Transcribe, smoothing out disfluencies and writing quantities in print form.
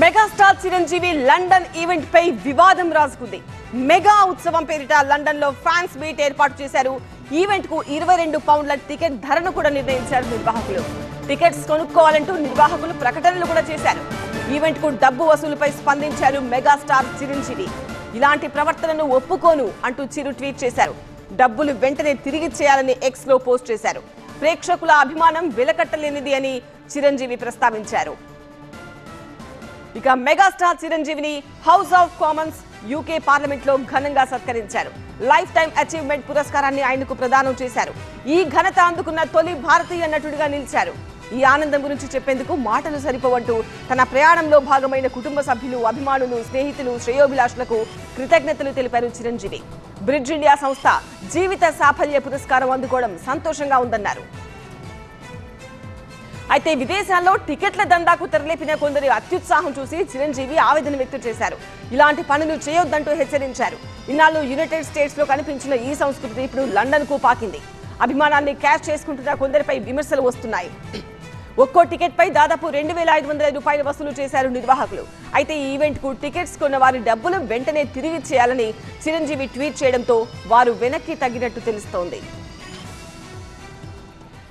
Megastar Chiranjeevi London event పై వివాదం రాజుకుంది. Mega ఉత్సవం పేరిట లండన్ లో ఫ్యాన్స్ మీట్ ఏర్పాటు చేశారు. ఈవెంట్ కు 22 పౌండ్ల టికెట్ ధరను కూడా నిర్ణయించారు నిర్వాహకులు. టికెట్స్ కొనుక్కోవాలంటూ నిర్వాహకులు ప్రకటనలు కూడా చేశారు. ఈవెంట్ కు డబ్బు వసూలుపై స్పందించారు మెగాస్టార్ చిరంజీవి. ఇలాంటి ప్రవర్తనను ఒప్పుకోను అంటూ చిరు ట్వీట్ చేశారు. డబ్బులు వెంటనే తిరిగి చేయాలని ఎక్స్ లో పోస్ట్ చేశారు. ప్రేక్షకుల అభిమానం వెలకట్టలేనిది అని చిరంజీవి ప్రస్తావించారు. ఇక మెగాస్టార్ చిరంజీవిని house of Commons UK parliament లో ఘనంగా సత్కరించారు. లైఫ్ టైం అచీవ్మెంట్ పురస్కారాన్ని ఆయనకు ప్రదానం చేశారు. ఈ ఘనత అందుకున్న తొలి భారతీయ నటుడిగా నిలిచారు. ఈ ఆనందం గురించి చెప్పేందుకు మాటలు సరిపోవంటూ తన ప్రయాణంలో భాగమైన కుటుంబ సభ్యులు, అభిమానులు, స్నేహితులు, శ్రేయోభిలాషులకు కృతజ్ఞతలు తెలిపారు చిరంజీవి. బ్రిడ్జ్ ఇండియా సంస్థ జీవిత సాఫల్య పురస్కారం అందుకోవడం సంతోషంగా ఉందన్నారు. అయితే విదేశాల్లో టికెట్ల దందాకు తెరలేపిన కొందరి అత్యుత్సాహం చూసి చిరంజీవి ఆవేదన వ్యక్తం చేశారు. ఇలాంటి పనులు చేయొద్దంటూ హెచ్చరించారు. ఇన్నాళ్ళు యునైటెడ్ స్టేట్స్ లో కనిపించిన ఈ సంస్కృతి ఇప్పుడు లండన్ కు పాకింది. అభిమానాన్ని క్యాష్ చేసుకుంటున్న కొందరిపై విమర్శలు వస్తున్నాయి. ఒక్కో టికెట్ పై దాదాపు 2500 రూపాయలు వసూలు చేశారు నిర్వాహకులు. అయితే ఈ ఈవెంట్ కు టికెట్స్ కొన్న వారి డబ్బులు వెంటనే తిరిగి చేయాలని చిరంజీవి ట్వీట్ చేయడంతో వారు వెనక్కి తగ్గినట్టు తెలుస్తోంది.